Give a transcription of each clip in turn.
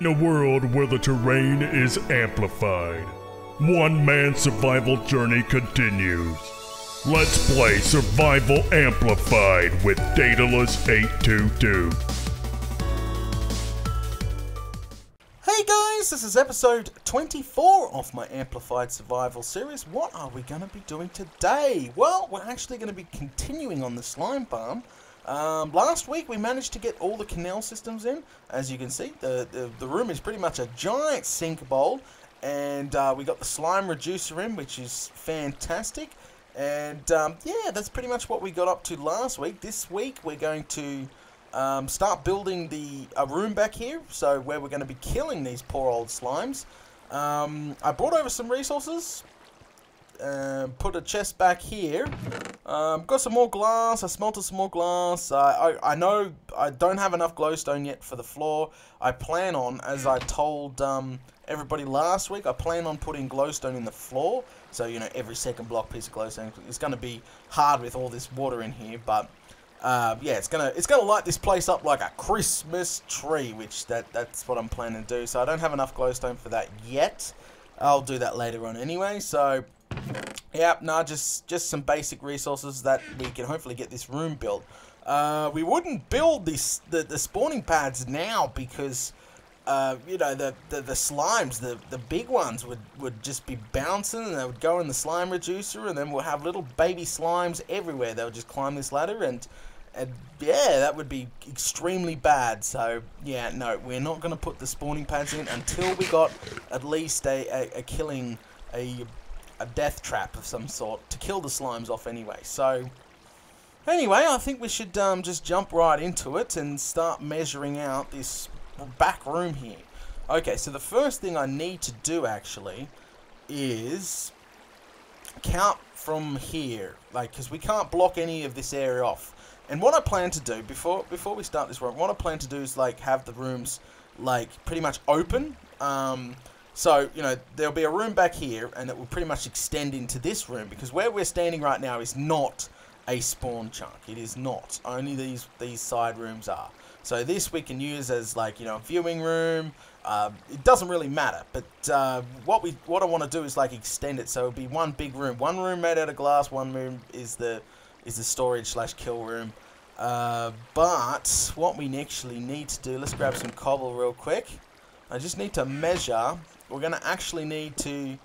In a world where the terrain is amplified, one man's survival journey continues. Let's play Survival Amplified with Datacraft 822. Hey guys, this is episode 24 of my Amplified Survival series. What are we going to be doing today? Well, we're actually going to be continuing on the slime farm. Last week we managed to get all the canal systems in. As you can see, the room is pretty much a giant sink bowl, and we got the slime reducer in, which is fantastic. And yeah, that's pretty much what we got up to last week. This week we're going to start building a room back here, so where we're going to be killing these poor old slimes. I brought over some resources. Put a chest back here. Got some more glass. I smelted some more glass. I know I don't have enough glowstone yet for the floor. I plan on, as I told everybody last week, I plan on putting glowstone in the floor. So, you know, every second block piece of glowstone. It's going to be hard with all this water in here, but yeah, it's gonna light this place up like a Christmas tree, which that's what I'm planning to do. So I don't have enough glowstone for that yet. I'll do that later on anyway. So yeah, no, just some basic resources that we can hopefully get this room built. We wouldn't build the spawning pads now because you know, the slimes, the big ones would just be bouncing, and they would go in the slime reducer, and then we'll have little baby slimes everywhere. They would just climb this ladder, and yeah, that would be extremely bad. So yeah, no, we're not going to put the spawning pads in until we got at least a death trap of some sort to kill the slimes off anyway. So anyway, I think we should just jump right into it and start measuring out this back room here. Okay, so the first thing I need to do actually is count from here, like, because we can't block any of this area off. And what I plan to do before we start this room, what I plan to do is like have the rooms like pretty much open. So, you know, there'll be a room back here, and it will pretty much extend into this room, because where we're standing right now is not a spawn chunk. It is not. Only these side rooms are. So this we can use as, like, you know, a viewing room. It doesn't really matter, but what I want to do is like extend it, so it'll be one big room. One room made out of glass. One room is the storage / kill room. But what we actually need to do, let's grab some cobble real quick. I just need to measure. We're going to actually need to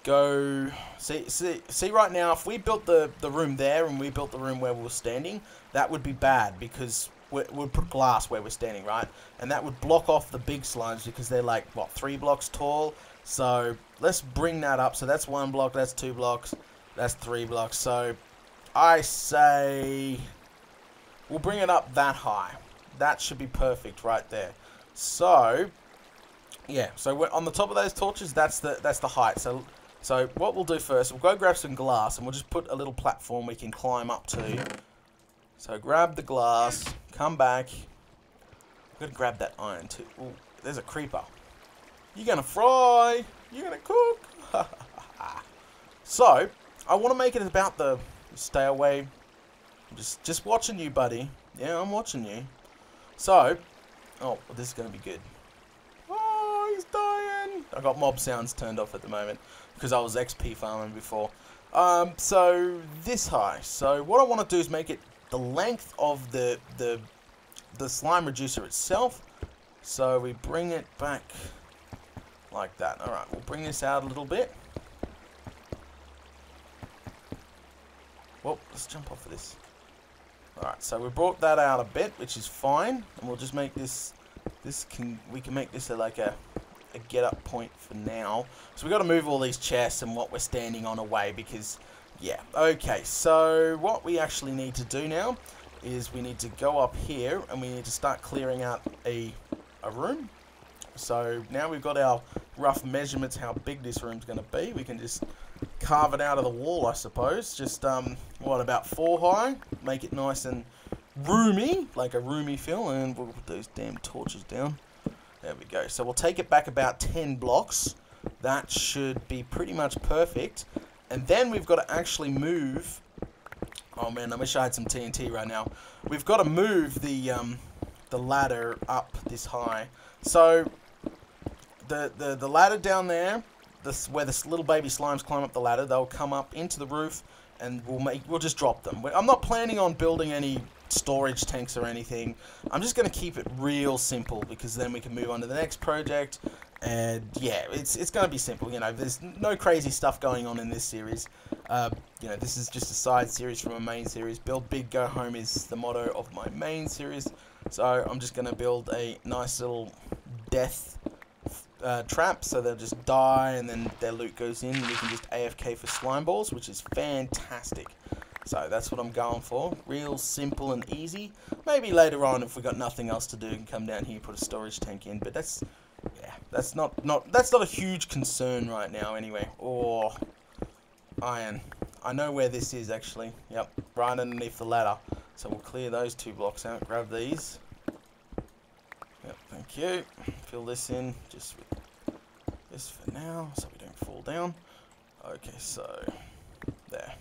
go, see right now, if we built the room there and we built the room where we were standing, that would be bad, because we'd put glass where we're standing, right? And that would block off the big slimes, because they're like, what, 3 blocks tall? So let's bring that up. So that's 1 block, that's 2 blocks, that's 3 blocks. So I say we'll bring it up that high. That should be perfect right there. So yeah, so we're on the top of those torches. That's the height. So what we'll do first, we'll go grab some glass, and we'll just put a little platform we can climb up to. So grab the glass, come back. We're gonna grab that iron too. Ooh, there's a creeper. You're gonna fry. You're gonna cook. So I want to make it about the. Stay away. I'm just watching you, buddy. Yeah, I'm watching you. So, oh, well, this is gonna be good. He's dying. I got mob sounds turned off at the moment because I was XP farming before. So this high. So what I want to do is make it the length of the slime reducer itself. So we bring it back like that. All right, we'll bring this out a little bit. Well, let's jump off of this. All right, so we brought that out a bit, which is fine, and we'll just make this. We can make this like a get up point for now. So we got to move all these chests and what we're standing on away, because yeah. Okay, so what we actually need to do now is we need to go up here, and we need to start clearing out a room. So now we've got our rough measurements how big this room's going to be. We can just carve it out of the wall, I suppose. Just what, about 4 high, make it nice and roomy, like a roomy feel, and we'll put those damn torches down. There we go. So we'll take it back about 10 blocks. That should be pretty much perfect. And then we've got to actually move. Oh man, I wish I had some TNT right now. We've got to move the ladder up this high. So the ladder down there, where the little baby slimes climb up the ladder, they'll come up into the roof, and we'll just drop them. I'm not planning on building any storage tanks or anything. I'm just going to keep it real simple, because then we can move on to the next project. And yeah, it's going to be simple. You know, there's no crazy stuff going on in this series. You know, this is just a side series from a main series. Build big, go home is the motto of my main series. So I'm just going to build a nice little death trap, so they'll just die and then their loot goes in, and we can just AFK for slime balls, which is fantastic. So that's what I'm going for. Real simple and easy. Maybe later on, if we got nothing else to do, we can come down here, put a storage tank in. But that's, yeah, that's not a huge concern right now anyway. Or iron. I know where this is actually. Yep, right underneath the ladder. So we'll clear those 2 blocks out. Grab these. Yep, thank you. Fill this in just with this for now, so we don't fall down. Okay, so there.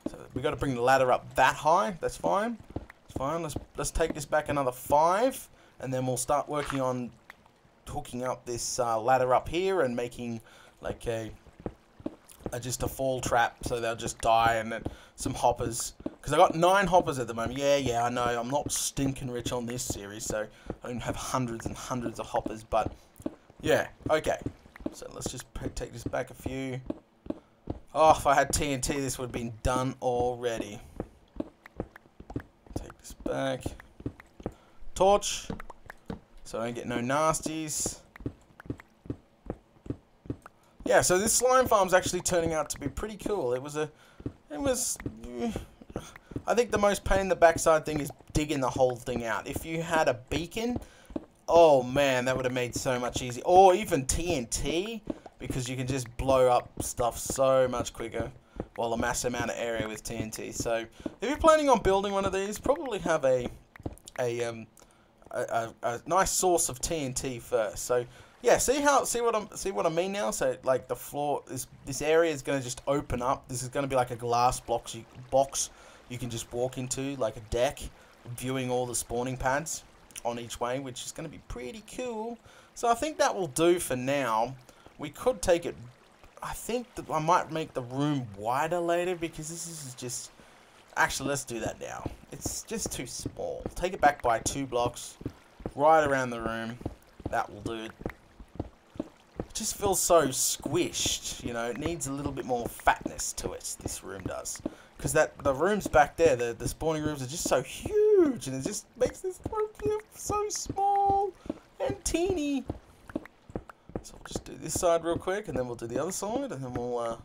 So we got to bring the ladder up that high. That's fine. It's fine. Let's take this back another 5, and then we'll start working on hooking up this ladder up here and making like just a fall trap, so they'll just die, and then some hoppers. Because I got 9 hoppers at the moment. Yeah, I know. I'm not stinking rich on this series, so I don't have hundreds and hundreds of hoppers. But yeah, okay. So let's just take this back a few. Oh, if I had TNT, this would have been done already. Take this back. Torch, so I don't get no nasties. Yeah, so this slime farm's actually turning out to be pretty cool. I think the most pain in the backside thing is digging the whole thing out. If you had a beacon, oh man, that would have made so much easier. Or even TNT, because you can just blow up stuff so much quicker, while a massive amount of area with TNT. So if you're planning on building one of these, probably have a nice source of TNT first. So yeah, see what I mean now. So like the floor, this area is going to just open up. This is going to be like a glass box you can just walk into, like a deck, viewing all the spawning pads on each way, which is going to be pretty cool. So I think that will do for now. We could take it. I think that I might make the room wider later, because this is just. Actually, let's do that now. It's just too small. Take it back by 2 blocks, right around the room. That will do it. It just feels so squished, you know. It needs a little bit more fatness to it. This room does, because the rooms back there, the spawning rooms, are just so huge, and it just makes this room feel so small and teeny. So we'll just do this side real quick, and then we'll do the other side, and then we'll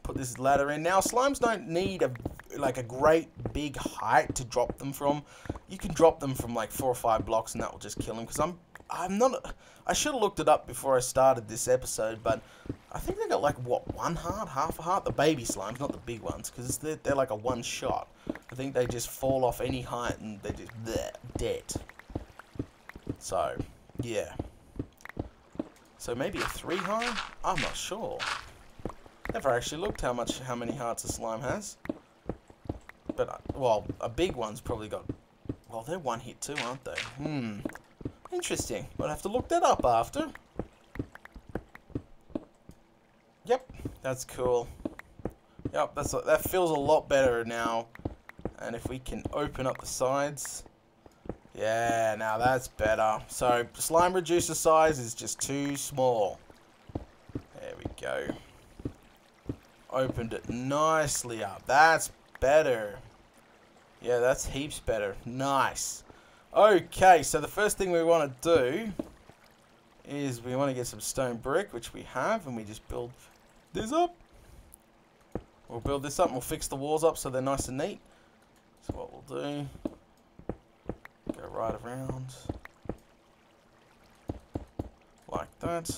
put this ladder in. Now, slimes don't need a great big height to drop them from. You can drop them from like 4 or 5 blocks, and that will just kill them. Because I'm not. I should have looked it up before I started this episode, but I think they got like what, 1 heart, half a heart. The baby slimes, not the big ones, because they're like a 1 shot. I think they just fall off any height and they're just dead. So yeah. So maybe a 3 heart? I'm not sure. Never actually looked how many hearts a slime has. But, well, a big one's probably got... Well, they're 1 hit too, aren't they? Interesting. I'll have to look that up after. Yep, that's cool. Yep, that feels a lot better now. And if we can open up the sides... Yeah, now that's better. So, slime reducer size is just too small. There we go. Opened it nicely up. That's better. Yeah, that's heaps better. Nice. Okay, so the first thing we want to do is we want to get some stone brick, which we have, and we just build this up. We'll build this up and we'll fix the walls up so they're nice and neat. So what we'll do... Go right around like that,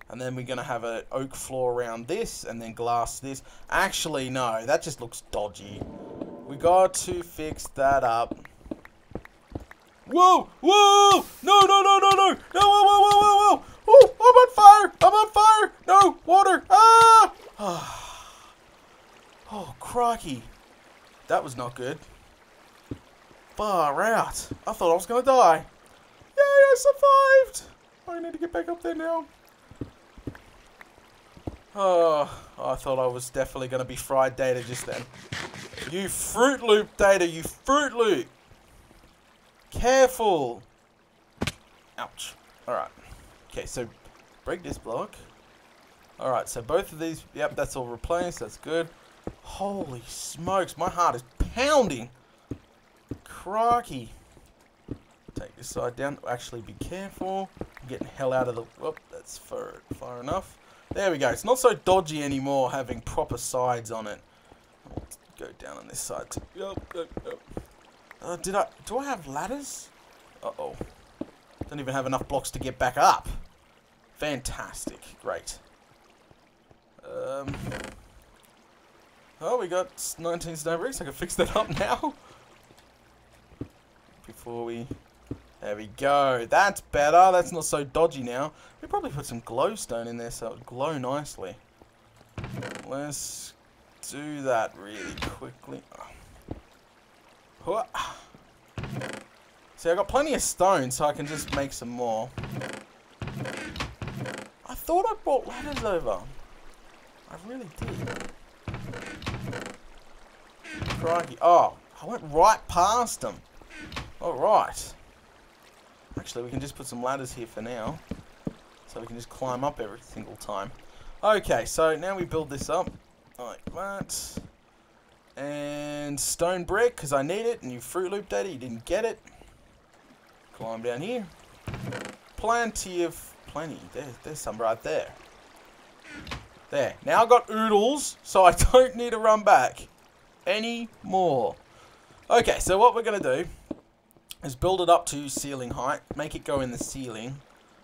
and then we're gonna have an oak floor around this, and then glass this. Actually, no, that just looks dodgy. We got to fix that up. Whoa, whoa, no, no, no, no, no, no, whoa, whoa, whoa, whoa, whoa! Oh, I'm on fire! I'm on fire! No, water! Ah! Oh, crikey, that was not good. Far out. I thought I was going to die. Yay, I survived. I need to get back up there now. Oh, I thought I was definitely going to be fried Data just then. You Fruit Loop, Data, you Fruit Loop. Careful. Ouch. Alright. Okay, so break this block. Alright, so both of these, yep, that's all replaced. That's good. Holy smokes, my heart is pounding. Crikey. Take this side down. Actually, be careful. I'm getting hell out of the... Whoop, that's far enough. There we go. It's not so dodgy anymore having proper sides on it. I'll go down on this side too. Yep. Do I have ladders? Uh-oh. Don't even have enough blocks to get back up. Fantastic. Great. Oh, we got 19 stone bricks. I can fix that up now. Before we... There we go. That's better. That's not so dodgy now. We probably put some glowstone in there so it would glow nicely. Let's do that really quickly. See, I got plenty of stone, so I can just make some more. I thought I brought ladders over. I really did. Crikey. Oh, I went right past them. Alright. Actually, we can just put some ladders here for now. So we can just climb up every single time. Okay, so now we build this up. Like that. And stone brick, because I need it. And you Fruit Loop Data, you didn't get it. Climb down here. Plenty. There's some right there. There. Now I've got oodles, so I don't need to run back anymore. Okay, so what we're going to do is build it up to ceiling height. Make it go in the ceiling.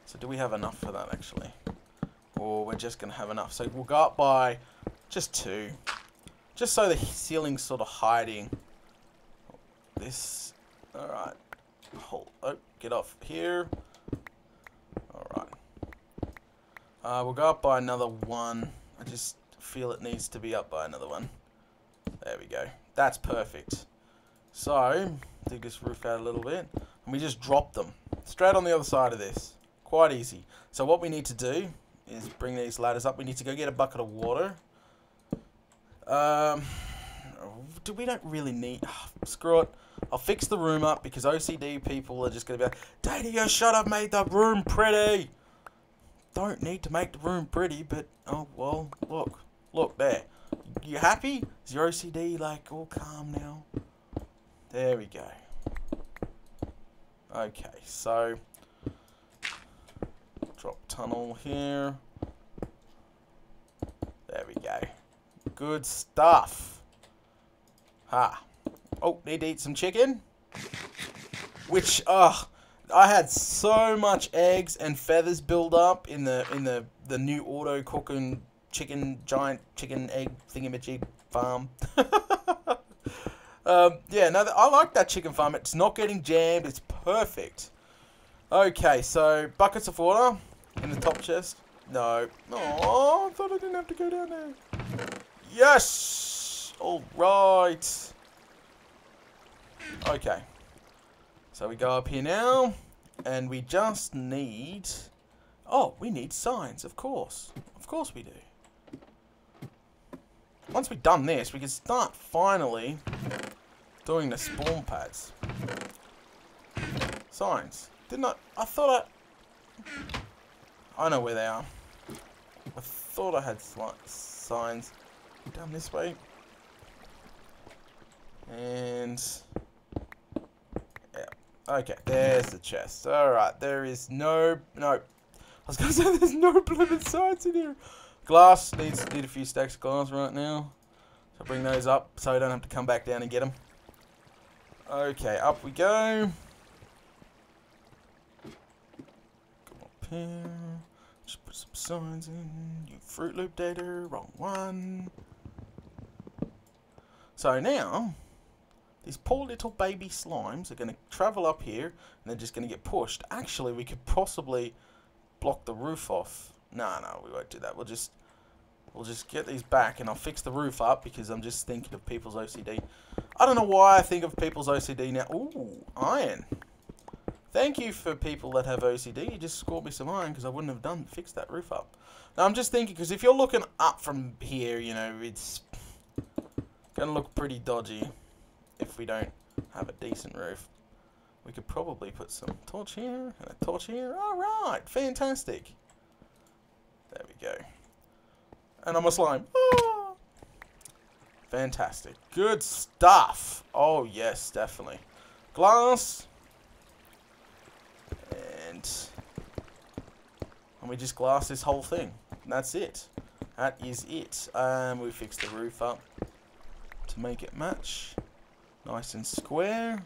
So do we have enough for that, actually? Or we're just going to have enough. So we'll go up by just 2. Just so the ceiling's sort of hiding. This. Alright. Oh, get off here. Alright. We'll go up by another 1. I just feel it needs to be up by another 1. There we go. That's perfect. So, dig this roof out a little bit. And we just drop them. Straight on the other side of this. Quite easy. So what we need to do is bring these ladders up. We need to go get a bucket of water. We don't really need... screw it. I'll fix the room up because OCD people are just going to be like, Data, you should have made the room pretty. Don't need to make the room pretty, but... Oh, well, look. Look, there. You happy? Is your OCD, like, all calm now? There we go. Okay, so... Drop tunnel here. There we go. Good stuff. Ha. Oh, need to eat some chicken. Which, I had so much eggs and feathers build up in the new auto cooking giant chicken egg thingamajig farm. Yeah, no, I like that chicken farm. It's not getting jammed. It's perfect. Okay, so buckets of water in the top chest. No. Oh, I thought I didn't have to go down there. Yes! Alright. Okay. So we go up here now. And we just need... Oh, we need signs, of course. Of course we do. Once we've done this, we can start finally doing the spawn pads. Signs. I thought I know where they are. I thought I had signs down this way. And... yeah. Okay, there's the chest. Alright, there is no... I was going to say there's no blooming signs in here. Glass. Need a few stacks of glass right now. So bring those up so I don't have to come back down and get them. Okay, up we go. Come up here. Just put some signs in. You Fruit Loop Data. Wrong one. So now, these poor little baby slimes are going to travel up here and they're just going to get pushed. Actually, we could possibly block the roof off. No, we won't do that. We'll just get these back and I'll fix the roof up because I'm just thinking of people's OCD. I don't know why I think of people's OCD now. Ooh, iron. I Thank you for people that have OCD. You just scored me some iron because I wouldn't have fixed that roof up. Now I'm just thinking, because if you're looking up from here, you know, it's gonna look pretty dodgy if we don't have a decent roof. We could probably put some torch here and a torch here. Alright, fantastic. There we go. And I'm a slime. Ah! Fantastic. Good stuff. Oh yes, definitely. Glass. And we just glass this whole thing. And that's it. That is it. We fixed the roof up to make it match. Nice and square.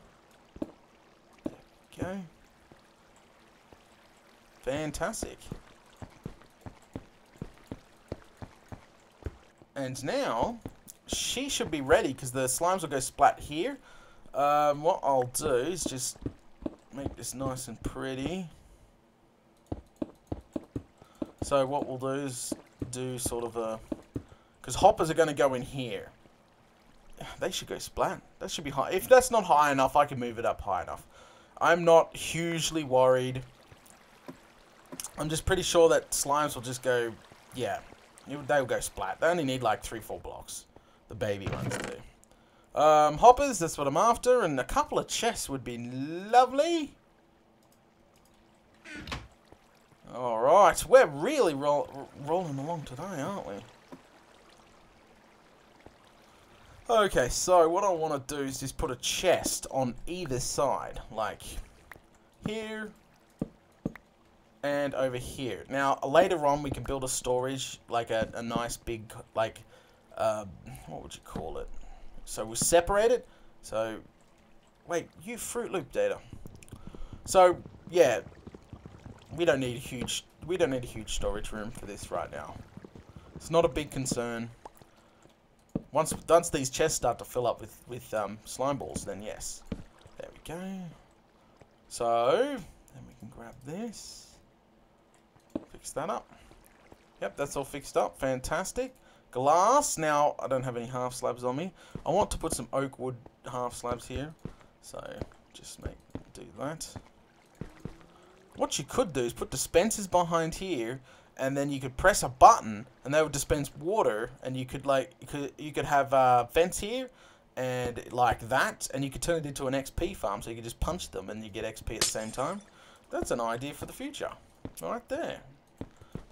There we go. Fantastic. And now, she should be ready because the slimes will go splat here. What I'll do is just make this nice and pretty. So what we'll do is do sort of a... because hoppers are going to go in here. They should go splat. That should be high. If that's not high enough, I can move it up high enough. I'm not hugely worried. I'm just pretty sure that slimes will just go... yeah, they'll go splat. They only need like 3-4 blocks. The baby ones do. Hoppers, that's what I'm after. And a couple of chests would be lovely. Alright, we're really rolling along today, aren't we? Okay, so what I want to do is just put a chest on either side. Like, here and over here. Now, later on, we can build a storage, like a nice big, like, what would you call it? So we'll separate it. So, wait, you Fruit Loop data. So, yeah. We don't need a huge storage room for this right now. It's not a big concern. Once these chests start to fill up with slime balls, then yes. There we go. So then we can grab this. Fix that up. Yep, that's all fixed up. Fantastic. Glass. Now I don't have any half slabs on me. I want to put some oak wood half slabs here. So just do that. What you could do is put dispensers behind here, and then you could press a button, and they would dispense water, and you could have a fence here, and like that, and you could turn it into an XP farm, so you could just punch them, and you get XP at the same time. That's an idea for the future, right there.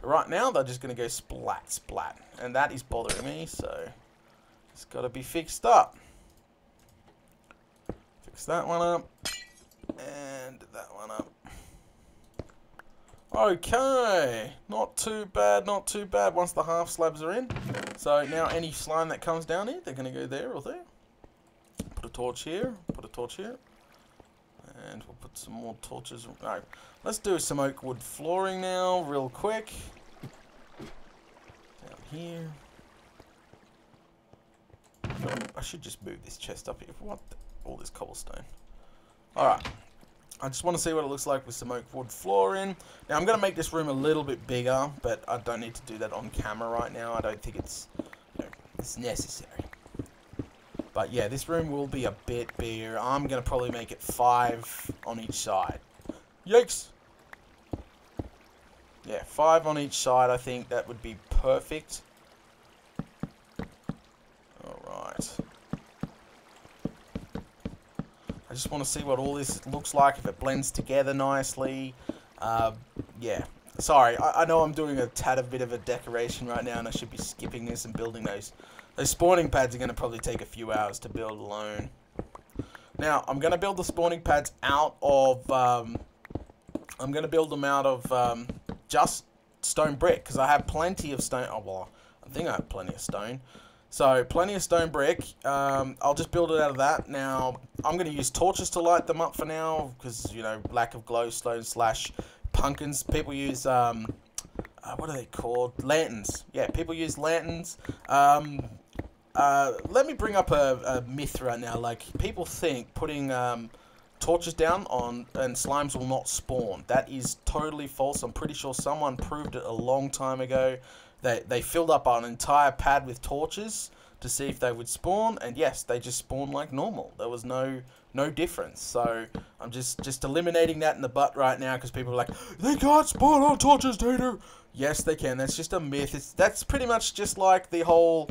But right now, they're just gonna go splat, splat, and that is bothering me, so it's got to be fixed up. Fix that one up, and that one up. Okay, not too bad, not too bad once the half slabs are in. So now any slime that comes down here, they're going to go there or there. Put a torch here, put a torch here. And we'll put some more torches. No, let's do some oak wood flooring now, real quick. Down here. I should just move this chest up here. What? All this cobblestone. Alright. I just want to see what it looks like with some oak wood flooring. Now, I'm going to make this room a little bit bigger, but I don't need to do that on camera right now. I don't think it's, it's necessary. But yeah, this room will be a bit bigger. I'm going to probably make it 5 on each side. Yikes! Yeah, 5 on each side. I think that would be perfect. Alright. I just want to see what all this looks like, if it blends together nicely. Yeah. Sorry, I know I'm doing a tad bit of a decoration right now, and I should be skipping this and building those. Those spawning pads are going to probably take a few hours to build alone. Now, I'm going to build the spawning pads out of... I'm going to build them out of just stone brick, because I have plenty of stone... Oh, well, I think I have plenty of stone. So, plenty of stone brick. I'll just build it out of that. Now, I'm going to use torches to light them up for now, because, lack of glowstone / pumpkins. People use, what are they called? Lanterns. Yeah, people use lanterns. Let me bring up a myth right now. Like, people think putting torches down and slimes will not spawn. That is totally false. I'm pretty sure someone proved it a long time ago. They filled up an entire pad with torches to see if they would spawn, and yes, they just spawned like normal. There was no difference. So I'm just eliminating that in the butt right now, because people are like, they can't spawn on torches, Data. Yes, they can. That's just a myth. That's pretty much just like the whole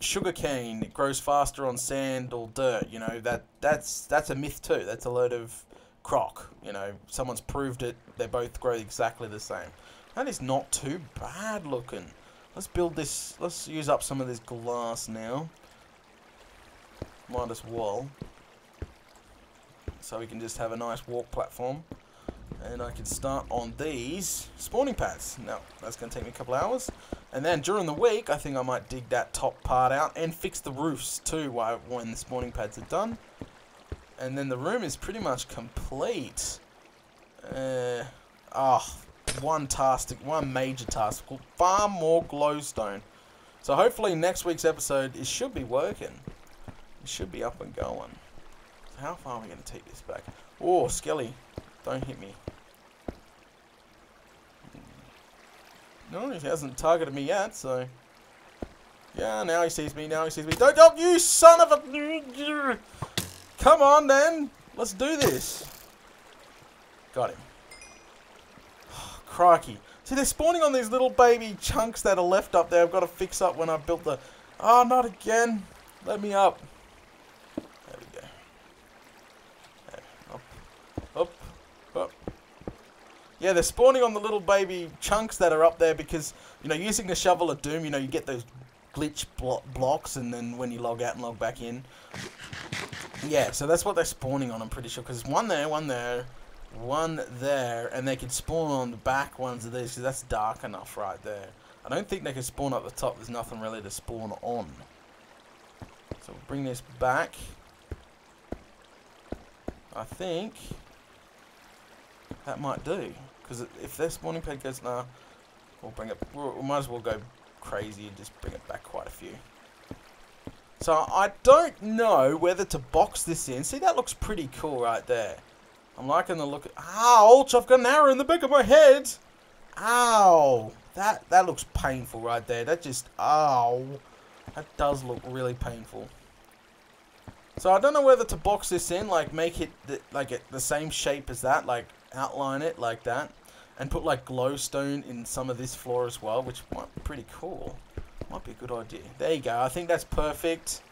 sugarcane. It grows faster on sand or dirt. You know, that's a myth too. That's a load of crock. You know, someone's proved it. They both grow exactly the same. That is not too bad looking. Let's build this. Let's use up some of this glass now. Might as well. So we can just have a nice walk platform. And I can start on these spawning pads. Now, that's going to take me a couple hours. And then during the week, I think I might dig that top part out and fix the roofs too when the spawning pads are done. And then the room is pretty much complete. One major task. Farm more glowstone. So hopefully next week's episode, it should be working. It should be up and going. So how far are we going to take this back? Oh, Skelly. Don't hit me. No, he hasn't targeted me yet, so... Yeah, now he sees me, Don't, you son of a... Come on, then. Let's do this. Got him. Crikey. See, they're spawning on these little baby chunks that are left up there. I've got to fix up when I built the... Oh, not again. Let me up. There we go. There. Up. Yeah, they're spawning on the little baby chunks that are up there because, you know, using the Shovel of Doom, you know, you get those glitch blocks, and then when you log out and log back in. Yeah, so that's what they're spawning on, I'm pretty sure, because there's one there, and they could spawn on the back ones of these, because that's dark enough right there. I don't think they can spawn up the top. There's nothing really to spawn on. So we'll bring this back. I think that might do, because if their spawning pad goes, nah, we'll bring it. We might as well go crazy and just bring it back quite a few. So I don't know whether to box this in. See, that looks pretty cool right there. I'm liking the look. Ouch! I've got an arrow in the back of my head. Ow! That looks painful right there. That just, ow! That does look really painful. So I don't know whether to box this in, like make it the same shape as that, like outline it like that, and put like glowstone in some of this floor as well, which might be pretty cool. Might be a good idea. There you go. I think that's perfect.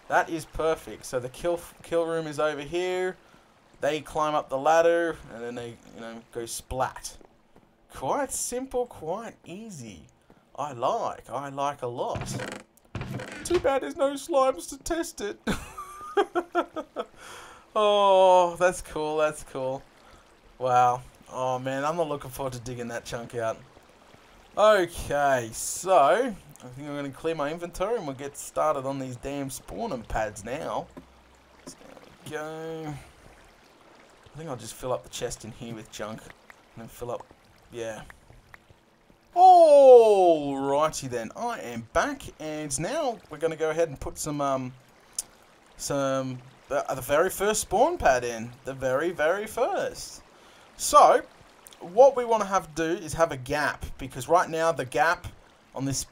That is perfect. So the kill room is over here. They climb up the ladder, and then they, you know, go splat. Quite simple, quite easy. I like a lot. Too bad there's no slimes to test it. Oh, that's cool, that's cool. Wow. Oh man, I'm not looking forward to digging that chunk out. Okay, so I think I'm going to clear my inventory and we'll get started on these damn spawning pads now. So there we go. I think I'll just fill up the chest in here with junk. And then fill up, yeah. Alrighty then, I am back, and now we're going to go ahead and put the very first spawn pad in. The very first. So, what we want to have to do is have a gap, because right now the gap on this,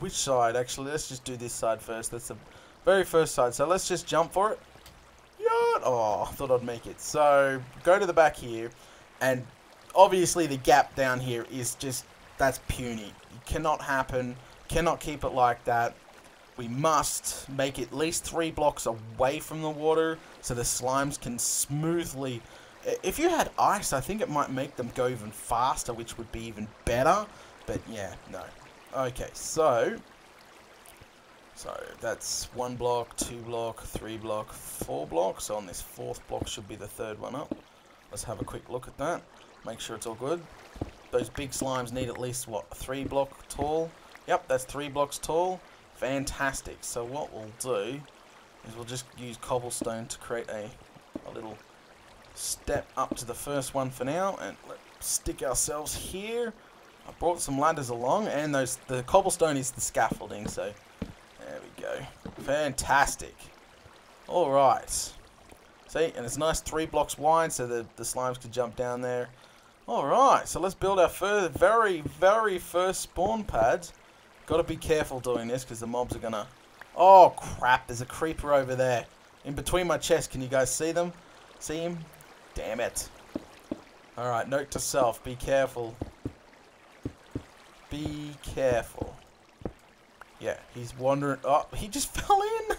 which side actually, let's just do this side first. That's the very first side, so let's just jump for it. Oh, I thought I'd make it. So, go to the back here, and obviously the gap down here is just, that's puny. It cannot happen, cannot keep it like that. We must make it at least 3 blocks away from the water, so the slimes can smoothly... If you had ice, I think it might make them go even faster, which would be even better. But yeah, no. Okay, so that's 1 block, 2 block, 3 block, 4 blocks. So on this 4th block should be the 3rd one up. Let's have a quick look at that. Make sure it's all good. Those big slimes need at least, what, 3 block tall? Yep, that's 3 blocks tall. Fantastic. So what we'll do is we'll just use cobblestone to create a little step up to the first one for now, and let's stick ourselves here. I brought some ladders along, and the cobblestone is the scaffolding, so there we go. Fantastic. Alright. See, and it's nice 3 blocks wide, so the slimes can jump down there. Alright, so let's build our very first spawn pads. Got to be careful doing this because the mobs are gonna... Oh crap, there's a creeper over there. In between my chest, can you guys see them? See him? Damn it. Alright, note to self, be careful. Be careful. Yeah, he's wandering... Oh, he just fell in!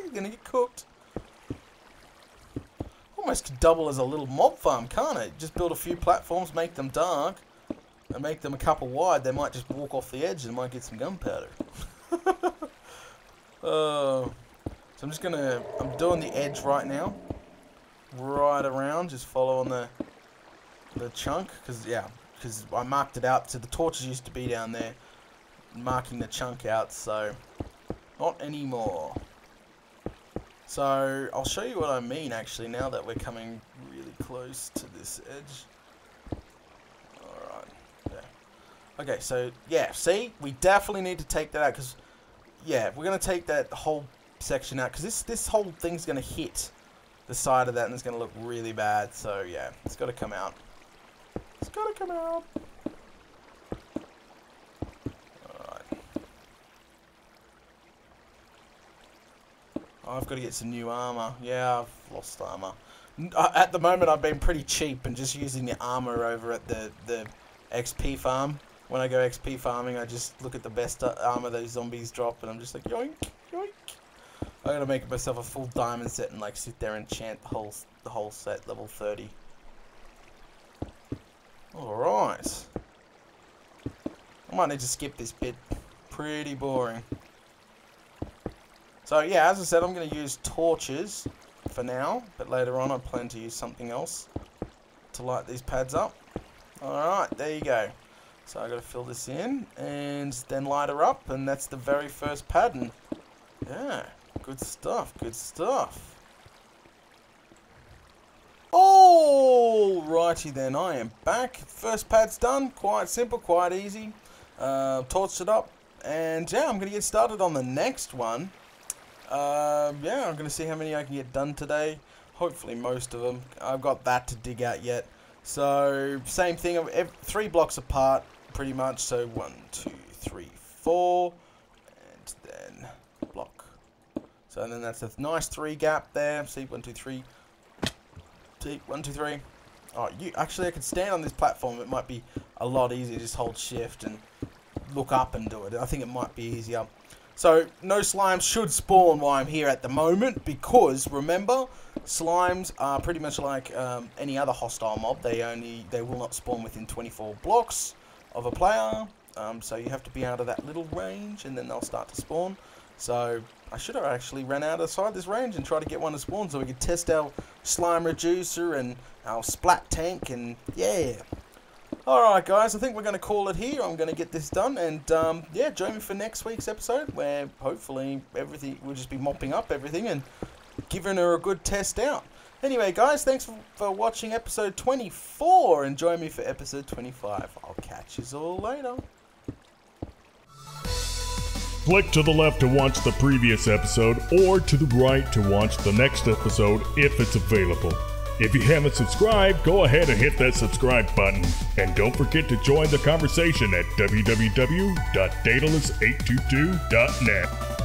He's gonna get cooked. Almost could double as a little mob farm, can't it? Just build a few platforms, make them dark, and make them a couple wide. They might just walk off the edge and might get some gunpowder. So I'm just gonna... I'm doing the edge right now. Right around, just following the chunk, because I marked it out. So the torches used to be down there, marking the chunk out, so not anymore. So I'll show you what I mean actually now that we're coming really close to this edge. Alright, yeah. Okay, so yeah, see, we definitely need to take that out because yeah, we're gonna take that whole section out because this whole thing's gonna hit the side of that and it's gonna look really bad. So yeah, it's gotta come out. It's gotta come out. I've got to get some new armor. Yeah, I've lost armor. At the moment, I've been pretty cheap and just using the armor over at the XP farm. When I go XP farming, I just look at the best armor those zombies drop, and I'm just like, yoink, yoink. I gotta make myself a full diamond set and like sit there and chant the whole set, level 30. All right. I might need to skip this bit. Pretty boring. So yeah, as I said, I'm going to use torches for now, but later on I plan to use something else to light these pads up. Alright, there you go. So I've got to fill this in and then light her up, and that's the very first pad. And yeah, good stuff, good stuff. Alrighty then, I am back. First pad's done, quite simple, quite easy. Torched it up, and yeah, I'm going to get started on the next one. Yeah, I'm going to see how many I can get done today. Hopefully most of them. I've got that to dig out yet. So, same thing, 3 blocks apart, pretty much. So, 1, 2, 3, 4, and then block. So, then that's a nice 3 gap there. See, 1, 2, 3. See, 1, 2, 3. Oh, actually, I could stand on this platform. It might be a lot easier. Just hold shift and look up and do it. I think it might be easier. So, no slimes should spawn while I'm here at the moment, because, remember, slimes are pretty much like any other hostile mob. They will not spawn within 24 blocks of a player, so you have to be out of that little range, and then they'll start to spawn. So, I should have actually ran outside this range and tried to get one to spawn so we could test our slime reducer and our splat tank, and yeah. Alright guys, I think we're going to call it here. I'm going to get this done, and yeah, join me for next week's episode where hopefully everything, we'll just be mopping up everything and giving her a good test out. Anyway guys, thanks for watching episode 24, and join me for episode 25. I'll catch you all later. Click to the left to watch the previous episode, or to the right to watch the next episode if it's available. If you haven't subscribed, go ahead and hit that subscribe button. And don't forget to join the conversation at www.dataless822.net.